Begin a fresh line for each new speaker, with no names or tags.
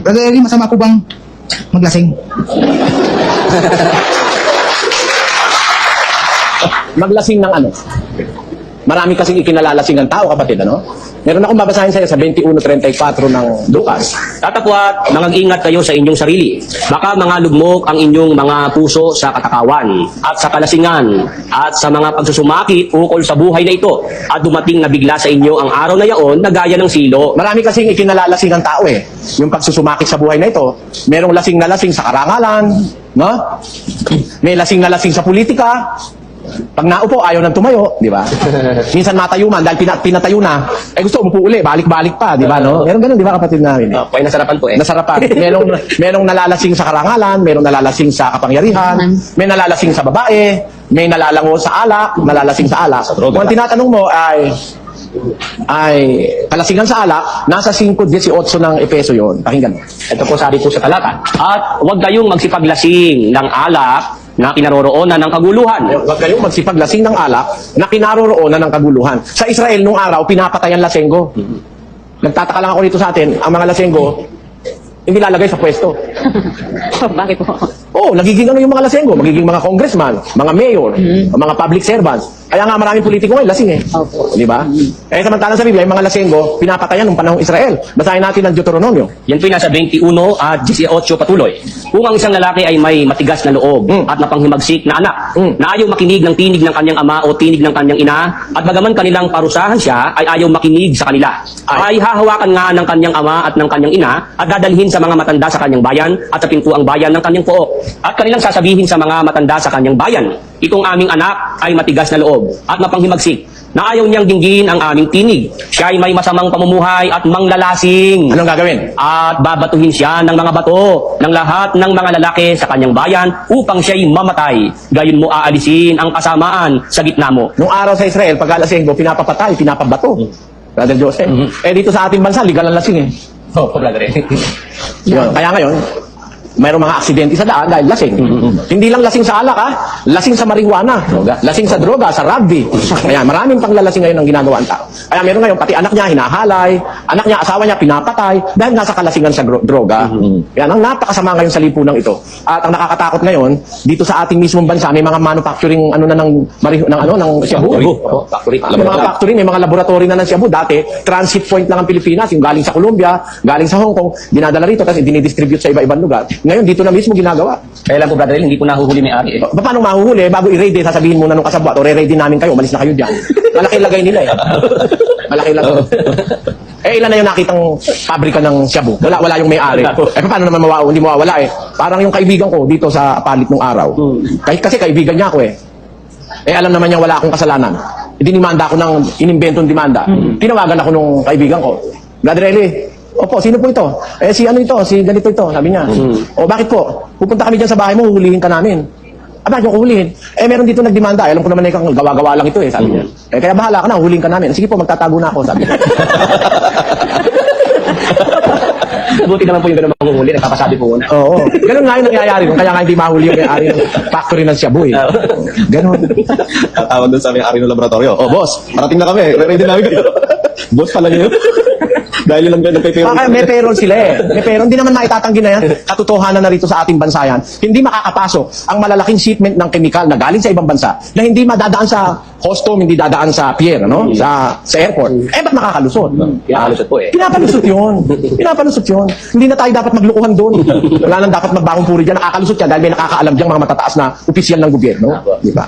Brother Eli, masama po bang maglasing?
Maglasing ng ano? Marami kasing ikinalalasing ang tao, kapatid, ano? Meron akong babasahin sa iyo sa 21:34 ng Lucas.
Tatapwat, mag-ingat kayo sa inyong sarili. Baka mga lugmok ang inyong mga puso sa katakawan at sa kalasingan at sa mga pagsusumaki ukol sa buhay na ito at dumating na bigla sa inyo ang araw na yaon na gaya ng silo.
Marami kasing ikinalalasing ang tao eh. Yung pagsusumakit sa buhay na ito. Merong lasing na lasing sa karangalan, no? May lasing na lasing sa politika. Pag naupo, ayaw nang tumayo, di ba? Minsan matayo man dahil pinatayo na, gusto umupo uli, balik-balik pa, di ba, no? Meron ganun, di ba, kapatid namin?
Po ay nasarapan po eh.
Nasarapan. Merong nalalasing sa karangalan, merong nalalasing sa kapangyarihan, may nalalasing sa babae, may nalalango sa alak, nalalasing sa alak. Kung ang tinatanong mo ay kalasingan sa alak, nasa 5:18 ng Epeso yon. Pakinggan mo.
Ito po sabi po sa talata. At huwag kayong magsipaglasing ng alak na kinaroroonan ng kaguluhan.
Huwag kayong magsipaglasing ng alak na kinaroroonan ng kaguluhan. Sa Israel, nung araw, pinapatay ang lasenggo. Nagtataka lang ako dito sa atin, ang mga lasenggo, hindi lalagay sa pwesto.
Bakit po?
Oo, nagiging ano yung mga lasenggo? Magiging mga congressman, mga mayor, mga public servants. Kaya nga maraming politiko ngayon, lasing eh.
Opo.
Di ba? Samantalang sa Biblia, yung mga lasenggo, pinapatayan nung panahong Israel. Basahin natin ang Deuteronomio.
Yan po yung nasa 21 at 18 patuloy. Kung ang isang lalaki ay may matigas na loob at napanghimagsik na anak, na ayaw makinig ng tinig ng kanyang ama o tinig ng kanyang ina, at bagaman kanilang parusahan siya, ay ayaw makinig sa kanila. Ay hahawakan nga ng kanyang ama at ng kanyang ina, at dadalhin sa mga matanda sa kanyang bayan, at sa pintuang bayan ng kanyang pook. At kanilang sasabihin sa mga matanda sa kanyang bayan, itong aming anak ay matigas na loob at mapanghimagsik, na ayaw niyang dinggin ang aming tinig. Siya ay may masamang pamumuhay at manglalasing.
Anong gagawin?
At babatuhin siya ng mga bato ng lahat ng mga lalaki sa kanyang bayan upang siya'y mamatay. Gayon mo aalisin ang kasamaan sa gitna mo.
Nung araw sa Israel, pag lasenggo, pinapapatay, pinapabato. Brother Joseph. Dito sa ating bansa, legal ang lasing eh.
Oh, brother.
Yun. Kaya ngayon, mayroong mga aksidente sa daan dahil lasing. Hindi lang lasing sa alak, ha? Lasing sa marijuana, lasing sa droga, sa rugby. Kaya maraming panglalasing ngayon ang ginagawa ang tao. Kaya meron ngayon, pati anak niya hinahalay, anak niya, asawa niya pinapatay dahil nasa kalasingan sa droga. Kaya ang napakasama ngayon sa lipunan ito. At ang nakakatakot ngayon, dito sa ating mismong bansa, may mga manufacturing ng shabu.
Factory.
May mga factory, may mga laboratory na ng shabu. Dati, transit point lang ang Pilipinas, yung galing sa Colombia, galing sa Hong Kong, dinadala rito, tapos dinidistribute sa iba-ibang lugar. Ngayon, dito na mismo ginagawa.
Kaya lang po, brother, hindi po nahuhuli may-ari eh.
Paano mahuhuli? Bago i-raid, sasabihin muna nung kasabwat, o re-raid din namin kayo, umalis na kayo dyan. Malaki lagay nila eh. Malaki lagay. Ilan na yung nakitang pabrika ng shabu? Wala yung may-ari. Paano naman hindi mawawala eh? Parang yung kaibigan ko dito sa palit nung araw. Kasi kaibigan niya ako eh. Alam naman niya wala akong kasalanan. Dinimanda ako ng inimbentong demanda. Tinawagan ako nung kaibigan ko. Brother Eli, opo, sino po ito? Si ano ito? Si ganito ito, sabi niya. O bakit po? Pupunta kami dyan sa bahay mo, huhulihin ka namin. Bakit yung huhulihin? Meron dito nagdemanda. Alam ko naman na gawa-gawa lang ito eh, sabi niya. Kaya bahala ka na, huhulihin ka namin. Sige po, magtatago na ako, sabi niya.
Buti naman po yung ganun manguhuli, nagpapasabi po una.
Oo. Ganun nga yung nangyayari kung kaya nga hindi mahuli yung may-ari ng factory ng shabu eh. Ganun.
Tawag doon sa aming ari ng laboratorio. Oh, boss, parating na kami. Ready namin kayo. Boss pala yun. Dahil lang nagpe-payroll.
Kaya may payroll sila eh. May payroll. Hindi naman maitatanggi na yan. Katotohanan na rito sa ating bansa yan. Hindi makakapasok ang malalaking shipment ng chemical na galing sa ibang bansa na hindi madadaan sa custom, hindi dadaan sa pier, no? Sa airport. Ba't nakakalusot?
Pinakalusot po eh.
Pinapalusot yun. Pinapalusot yun. Hindi na tayo dapat maglukuhan doon. Wala nang dapat magbagong puri dyan. Nakakalusot yan dahil may nakakaalam dyan mga matataas na opisyal ng gobyerno. Di ba?